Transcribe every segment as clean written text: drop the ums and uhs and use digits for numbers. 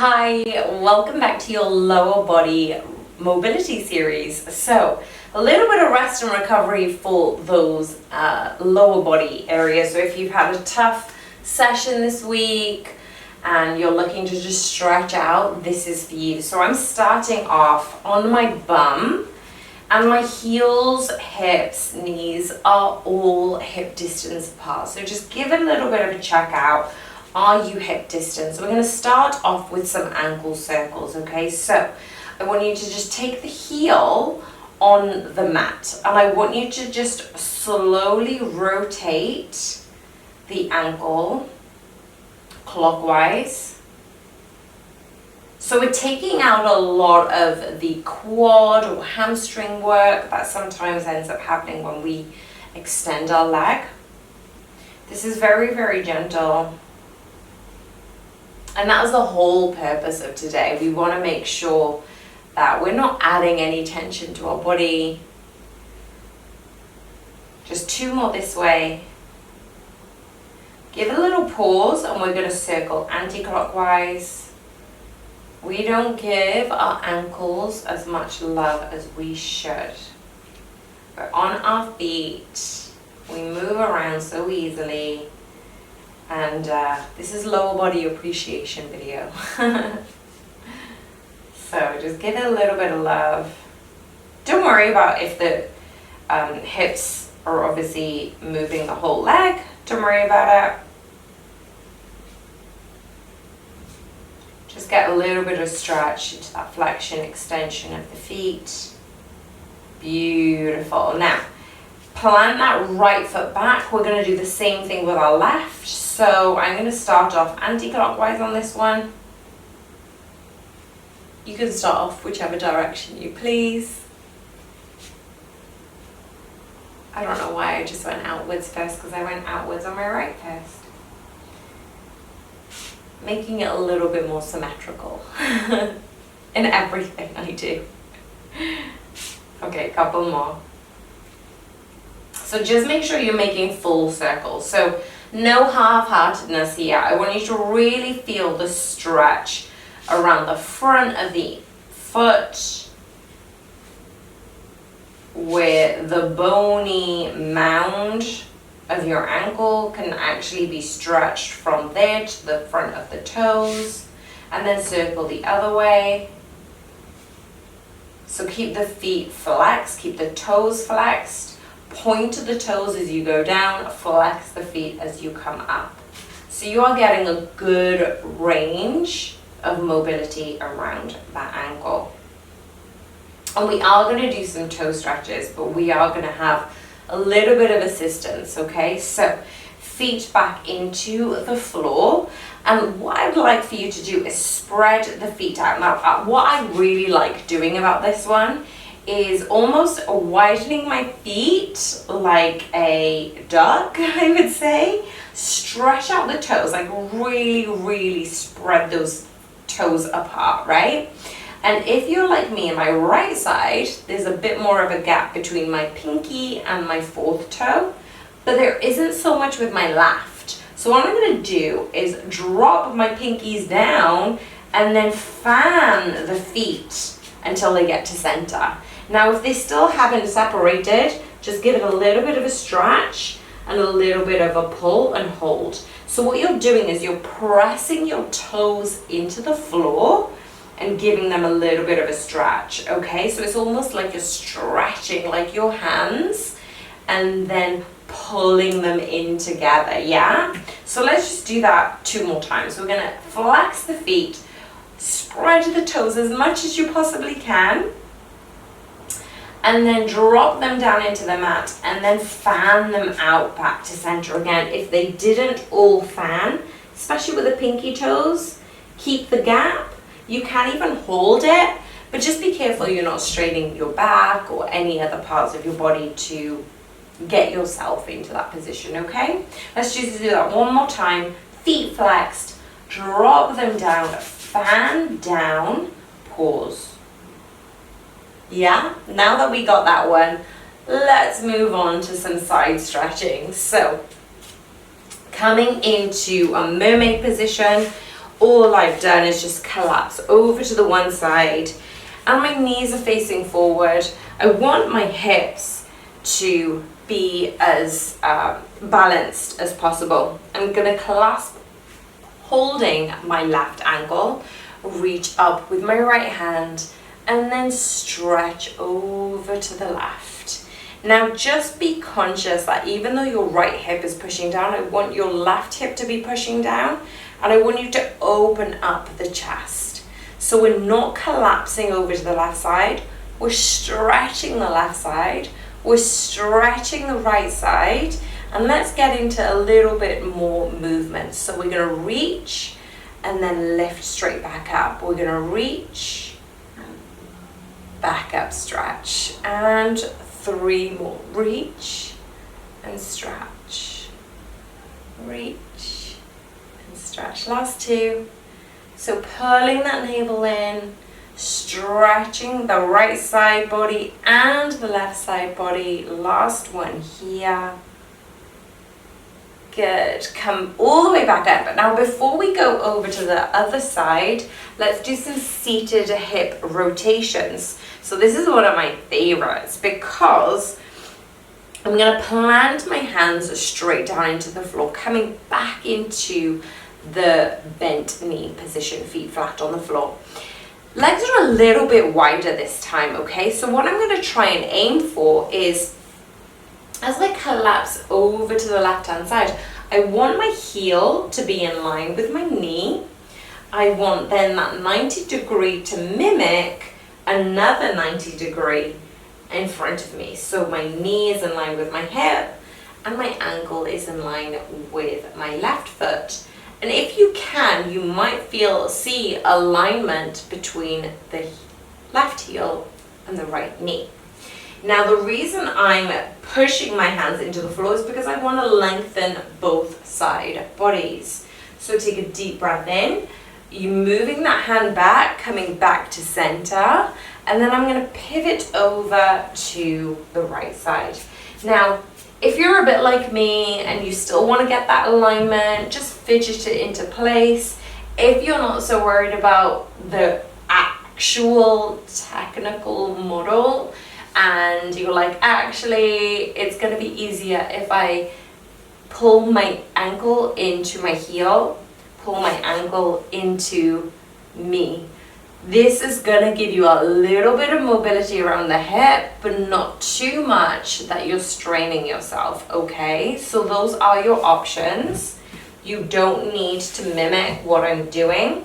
Hi, welcome back to your lower body mobility series. So a little bit of rest and recovery for those lower body areas. So if you've had a tough session this week and you're looking to just stretch out, this is for you. So I'm starting off on my bum, and my heels, hips, knees are all hip distance apart. So just give it a little bit of a check out. Are you hip distance? We're going to start off with some ankle circles, okay? So I want you to just take the heel on the mat, and I want you to just slowly rotate the ankle clockwise. So we're taking out a lot of the quad or hamstring work that sometimes ends up happening when we extend our leg. This is very, very gentle. And that was the whole purpose of today. We want to make sure that we're not adding any tension to our body. Just two more this way. Give it a little pause, and we're going to circle anti-clockwise. We don't give our ankles as much love as we should. We're on our feet. We move around so easily. And this is lower body appreciation video. So just give it a little bit of love. Don't worry about if the hips are obviously moving the whole leg. Don't worry about it. Just get a little bit of stretch into that flexion, extension of the feet. Beautiful. Now, plant that right foot back. We're going to do the same thing with our left. So I'm going to start off anti-clockwise on this one. You can start off whichever direction you please. I don't know why I just went outwards first, because I went outwards on my right first. Making it a little bit more symmetrical in everything I do. Okay, a couple more. So just make sure you're making full circles. So no half-heartedness here. I want you to really feel the stretch around the front of the foot, where the bony mound of your ankle can actually be stretched from there to the front of the toes, and then circle the other way. So keep the feet flexed, keep the toes flexed. Point to the toes as you go down, flex the feet as you come up. So you are getting a good range of mobility around that ankle. And we are going to do some toe stretches, but we are going to have a little bit of assistance, okay? So feet back into the floor. And what I'd like for you to do is spread the feet out. Now, what I really like doing about this one is almost widening my feet like a duck, I would say. Stretch out the toes, like really, really spread those toes apart, right? And if you're like me, on my right side, there's a bit more of a gap between my pinky and my fourth toe, but there isn't so much with my left. So what I'm gonna do is drop my pinkies down and then fan the feet until they get to center. Now, if they still haven't separated, just give it a little bit of a stretch and a little bit of a pull and hold. So what you're doing is you're pressing your toes into the floor and giving them a little bit of a stretch, okay? So it's almost like you're stretching like your hands and then pulling them in together, yeah? So let's just do that two more times. So we're gonna flex the feet, spread the toes as much as you possibly can, and then drop them down into the mat and then fan them out back to center again. If they didn't all fan, especially with the pinky toes, keep the gap. You can even hold it, but just be careful you're not straining your back or any other parts of your body to get yourself into that position, okay? Let's just do that one more time. Feet flexed, drop them down, fan down, pause. Yeah, now that we got that one, let's move on to some side stretching. So coming into a mermaid position, all I've done is just collapse over to the one side and my knees are facing forward. I want my hips to be as balanced as possible. I'm going to clasp, holding my left ankle, reach up with my right hand, and then stretch over to the left. Now just be conscious that even though your right hip is pushing down, I want your left hip to be pushing down, and I want you to open up the chest. So we're not collapsing over to the left side, we're stretching the left side, we're stretching the right side, and let's get into a little bit more movement. So we're going to reach and then lift straight back up. We're going to reach, back up, stretch, and 3 more. Reach and stretch, reach and stretch. Last 2. So pulling that navel in, stretching the right side body and the left side body. Last one here. Good. Come all the way back up. But now before we go over to the other side, let's do some seated hip rotations. So this is one of my favorites because I'm going to plant my hands straight down into the floor, coming back into the bent knee position, feet flat on the floor. Legs are a little bit wider this time, okay? So what I'm going to try and aim for is, as I collapse over to the left-hand side, I want my heel to be in line with my knee. I want then that 90 degree to mimic another 90 degree in front of me. So my knee is in line with my hip and my ankle is in line with my left foot. And if you can, you might see alignment between the left heel and the right knee. Now the reason I'm pushing my hands into the floor is because I want to lengthen both side bodies. So take a deep breath in, you're moving that hand back, coming back to center, and then I'm going to pivot over to the right side. Now, if you're a bit like me and you still want to get that alignment, just fidget it into place. If you're not so worried about the actual technical model, and you're like, actually, it's going to be easier if I pull my ankle into my heel, pull my ankle into me. This is going to give you a little bit of mobility around the hip, but not too much that you're straining yourself, okay? So those are your options. You don't need to mimic what I'm doing,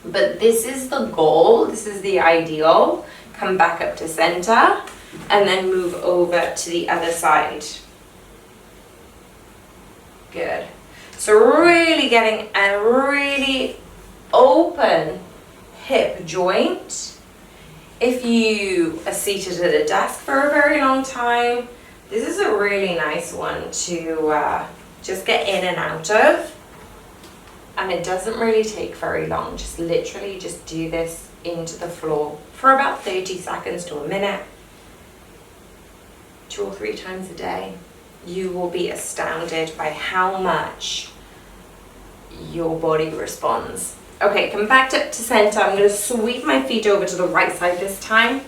but this is the goal, this is the ideal. Come back up to center and then move over to the other side. Good. So really getting a really open hip joint. If you are seated at a desk for a very long time, this is a really nice one to just get in and out of. And it doesn't really take very long. Just literally just do this into the floor for about 30 seconds to a minute, 2 or 3 times a day. You will be astounded by how much your body responds. Okay, come back up to center. I'm going to sweep my feet over to the right side this time.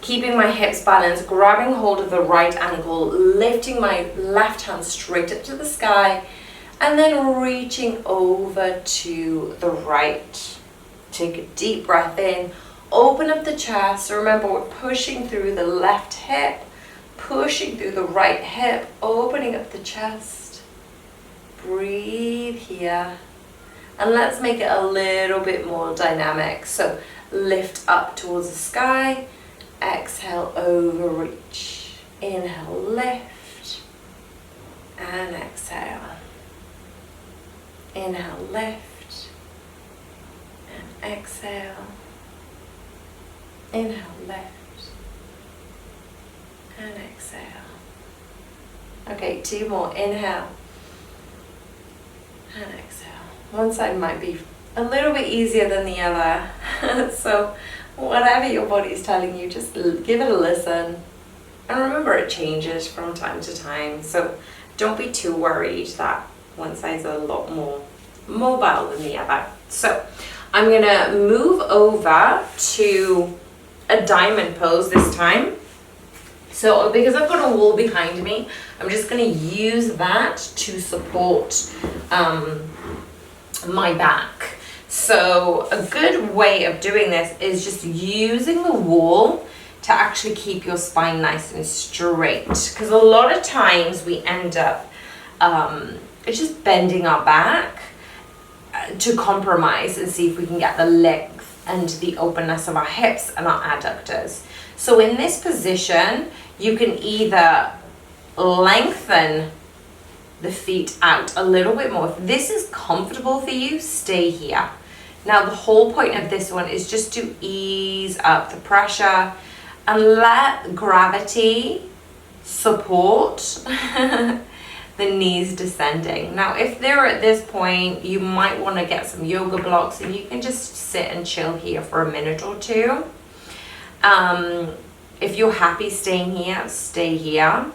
Keeping my hips balanced, grabbing hold of the right ankle, lifting my left hand straight up to the sky, and then reaching over to the right. Take a deep breath in, open up the chest. So remember, we're pushing through the left hip, pushing through the right hip, opening up the chest. Breathe here. And let's make it a little bit more dynamic. So lift up towards the sky, exhale, overreach. Inhale, lift, and exhale. Inhale, lift, and exhale. Inhale, lift, and exhale. Okay, 2 more. Inhale, and exhale. One side might be a little bit easier than the other. So whatever your body is telling you, just give it a listen. And remember, it changes from time to time. So don't be too worried that one side's a lot more mobile than the other. So I'm gonna move over to a diamond pose this time. So because I've got a wall behind me, I'm just gonna use that to support my back. So a good way of doing this is just using the wall to actually keep your spine nice and straight. Because a lot of times we end up just bending our back to compromise and see if we can get the length and the openness of our hips and our adductors. So in this position, you can either lengthen the feet out a little bit more. If this is comfortable for you, stay here. Now the whole point of this one is just to ease up the pressure and let gravity support the knees descending. Now if they're at this point, you might want to get some yoga blocks and you can just sit and chill here for a minute or two. If you're happy staying here, stay here.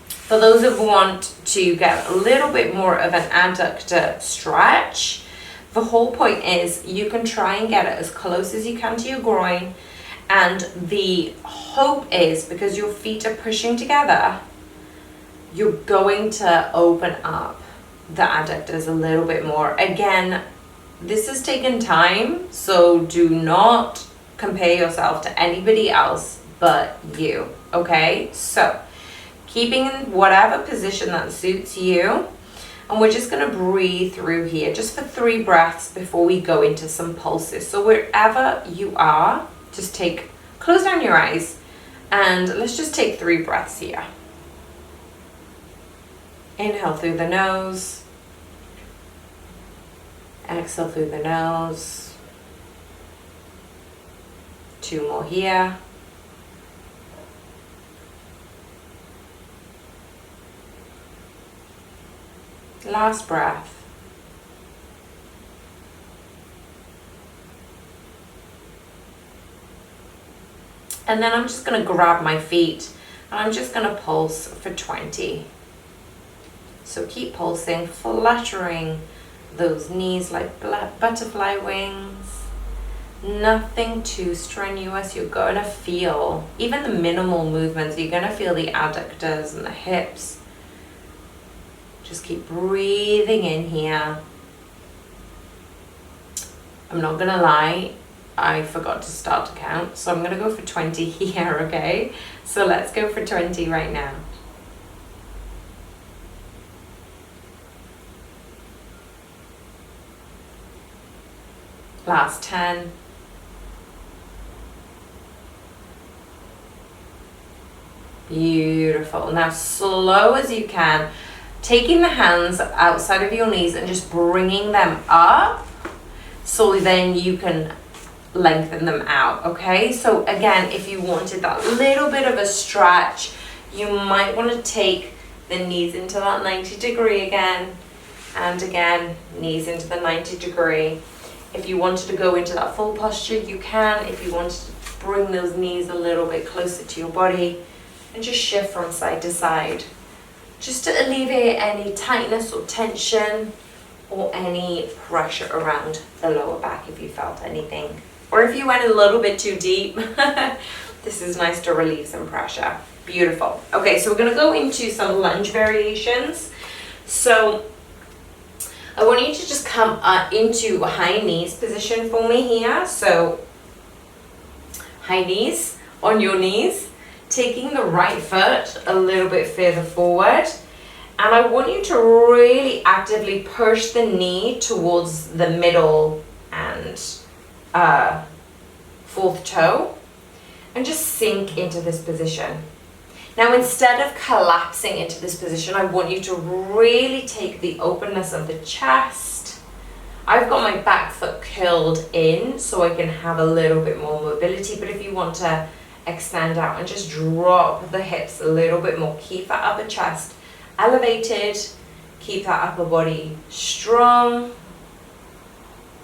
For those who want to get a little bit more of an adductor stretch, the whole point is you can try and get it as close as you can to your groin, and the hope is because your feet are pushing together, you're going to open up the adductors a little bit more. Again, this has taken time, so do not compare yourself to anybody else but you, okay? So keeping in whatever position that suits you, and we're just going to breathe through here just for 3 breaths before we go into some pulses. So wherever you are, just close down your eyes and let's just take 3 breaths here. Inhale through the nose, exhale through the nose. 2 more here. Last breath. And then I'm just going to grab my feet and I'm just going to pulse for 20. So keep pulsing, fluttering those knees like butterfly wings. Nothing too strenuous. You're going to feel, even the minimal movements, you're going to feel the adductors and the hips. Just keep breathing in here. I'm not gonna lie, I forgot to start to count, so I'm gonna go for 20 here, okay? So let's go for 20 right now. Last 10. Beautiful. Now slow as you can, taking the hands outside of your knees and just bringing them up so then you can lengthen them out, okay? So again, if you wanted that little bit of a stretch, you might want to take the knees into that 90 degree again, and again, knees into the 90 degree. If you wanted to go into that full posture, you can. If you wanted to bring those knees a little bit closer to your body and just shift from side to side, just to alleviate any tightness or tension or any pressure around the lower back if you felt anything. Or if you went a little bit too deep, this is nice to relieve some pressure. Beautiful. Okay, so we're gonna go into some lunge variations. So I want you to just come into a high knees position for me here. So high knees, on your knees, taking the right foot a little bit further forward, and I want you to really actively push the knee towards the middle and 4th toe, and just sink into this position. Now instead of collapsing into this position, I want you to really take the openness of the chest. I've got my back foot curled in so I can have a little bit more mobility, but if you want to extend out and just drop the hips a little bit more. Keep that upper chest elevated. Keep that upper body strong.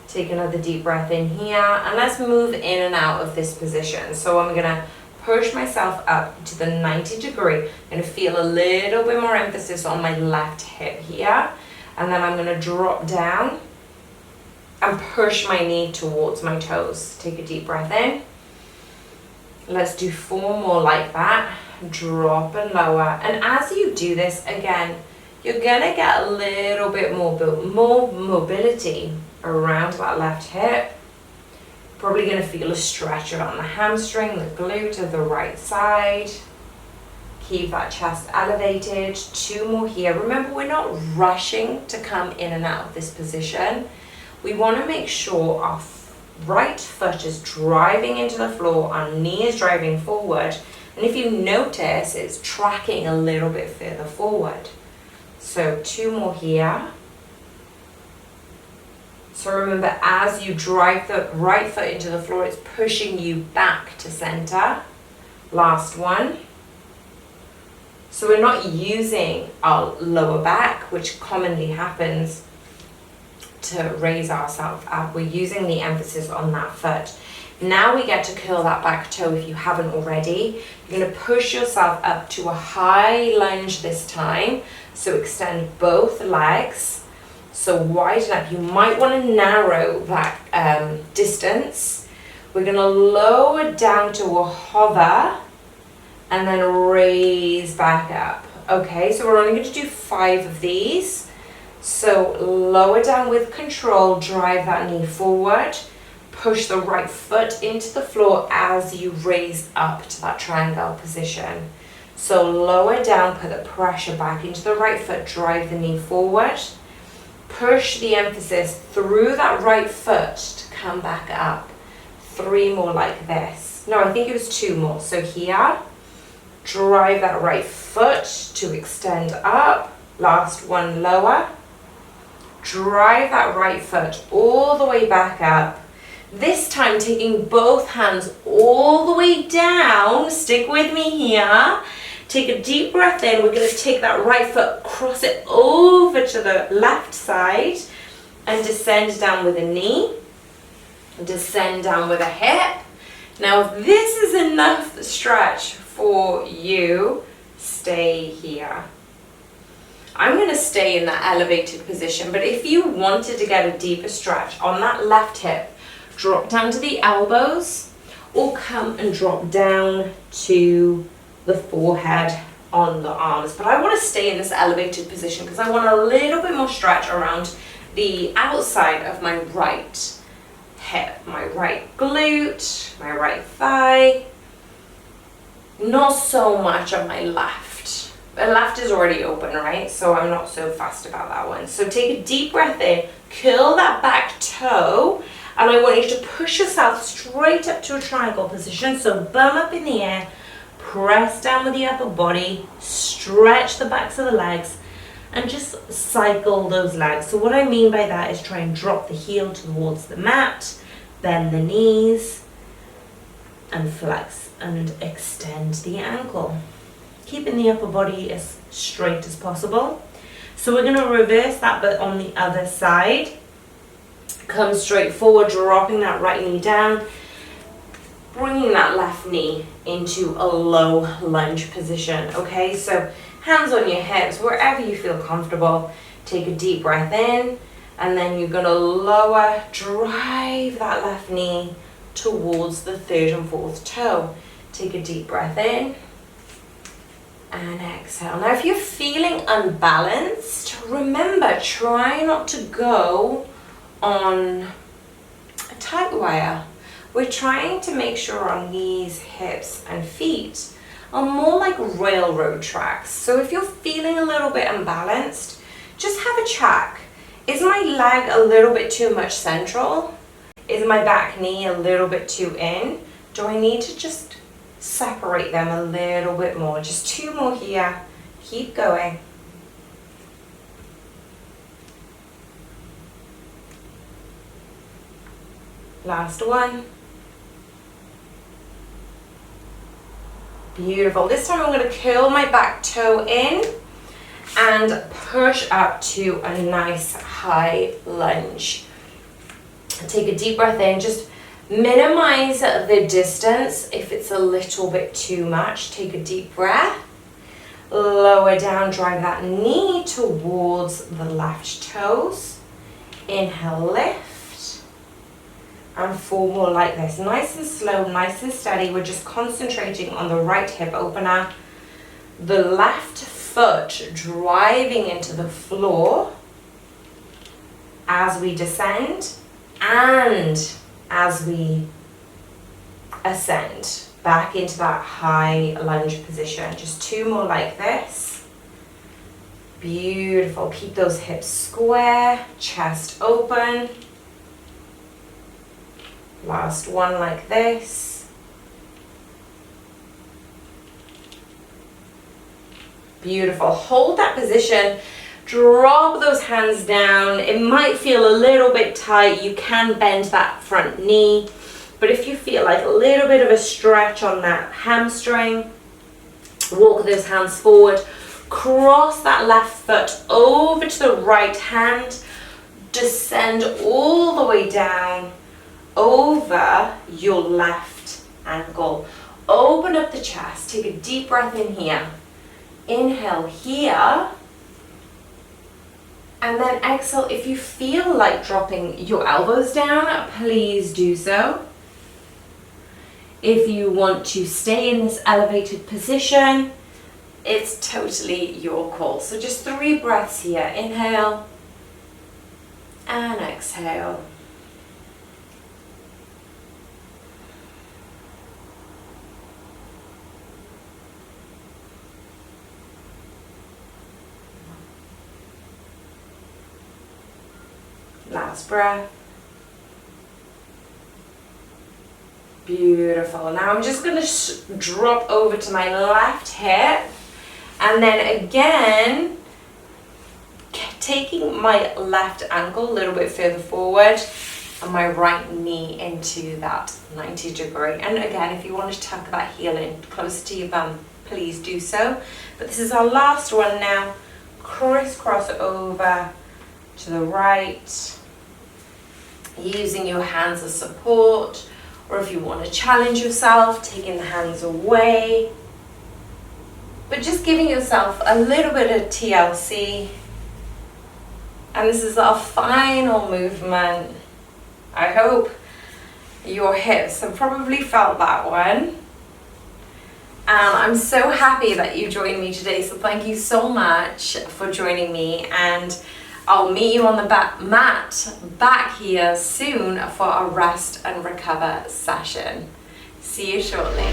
Take another deep breath in here, and let's move in and out of this position. So I'm gonna push myself up to the 90 degree. I'm gonna feel a little bit more emphasis on my left hip here. And then I'm going to drop down and push my knee towards my toes. Take a deep breath in. Let's do 4 more like that. Drop and lower. And as you do this, again, you're going to get a little bit more mobility around that left hip. Probably going to feel a stretch around the hamstring, the glute of the right side. Keep that chest elevated. 2 more here. Remember, we're not rushing to come in and out of this position. We want to make sure our right foot is driving into the floor, our knee is driving forward. And if you notice, it's tracking a little bit further forward. So 2 more here. So remember, as you drive the right foot into the floor, it's pushing you back to center. Last one. So we're not using our lower back, which commonly happens, to raise ourselves up. We're using the emphasis on that foot. Now we get to curl that back toe if you haven't already. You're going to push yourself up to a high lunge this time. So extend both legs. So widen up. You might want to narrow that distance. We're going to lower down to a hover and then raise back up. Okay, so we're only going to do 5 of these. So lower down with control, drive that knee forward, push the right foot into the floor as you raise up to that triangle position. So lower down, put the pressure back into the right foot, drive the knee forward, push the emphasis through that right foot to come back up. 3 more like this. No, I think it was 2 more. So here, drive that right foot to extend up. Last one, lower. Drive that right foot all the way back up. This time taking both hands all the way down. Stick with me here. Take a deep breath in. We're going to take that right foot, cross it over to the left side and descend down with a knee. Descend down with a hip. Now if this is enough stretch for you, stay here. I'm going to stay in that elevated position, but if you wanted to get a deeper stretch on that left hip, drop down to the elbows or come and drop down to the forehead on the arms. But I want to stay in this elevated position because I want a little bit more stretch around the outside of my right hip, my right glute, my right thigh. Not so much on my left. The left is already open, right? So I'm not so fussed about that one. So take a deep breath in, curl that back toe, and I want you to push yourself straight up to a triangle position. So bum up in the air, press down with the upper body, stretch the backs of the legs, and just cycle those legs. So what I mean by that is try and drop the heel towards the mat, bend the knees, and flex and extend the ankle. Keeping the upper body as straight as possible. So we're going to reverse that, but on the other side. Come straight forward, dropping that right knee down, bringing that left knee into a low lunge position. Okay, so hands on your hips, wherever you feel comfortable. Take a deep breath in, and then you're going to lower, drive that left knee towards the 3rd and 4th toe. Take a deep breath in. And exhale. Now if you're feeling unbalanced, remember, try not to go on a tight wire. We're trying to make sure our knees, hips and feet are more like railroad tracks. So if you're feeling a little bit unbalanced, just have a check. Is my leg a little bit too much central? Is my back knee a little bit too in? Do I need to just separate them a little bit more? Just 2 more here. Keep going. Last one. Beautiful. This time I'm going to curl my back toe in and push up to a nice high lunge. Take a deep breath in. Just minimize the distance if it's a little bit too much. Take a deep breath. Lower lower down, drive that knee towards the left toes. Inhale, lift. And 4 more like this. Nice and slow, nice and steady. We're just concentrating on the right hip opener. The left foot driving into the floor as we descend and as we ascend back into that high lunge position. Just 2 more like this. Beautiful. Keep those hips square, chest open. Last one like this. Beautiful. Hold that position. Drop those hands down. It might feel a little bit tight. You can bend that front knee. But if you feel like a little bit of a stretch on that hamstring, walk those hands forward. Cross that left foot over to the right hand. Descend all the way down over your left ankle. Open up the chest. Take a deep breath in here. Inhale here. And then exhale. If you feel like dropping your elbows down, please do so. If you want to stay in this elevated position, it's totally your call. So just 3 breaths here. Inhale and exhale. Last breath. Beautiful. Now I'm just going to drop over to my left hip, and then again taking my left ankle a little bit further forward and my right knee into that 90 degree. And again, if you want to tuck that heel in closer to your bum, please do so. But this is our last one now. Crisscross over to the right, using your hands as support. Or if you want to challenge yourself, taking the hands away. But just giving yourself a little bit of TLC. And this is our final movement. I hope your hips have probably felt that one. And I'm so happy that you joined me today. So thank you so much for joining me. And I'll meet you on the mat back here soon for a rest and recover session. See you shortly.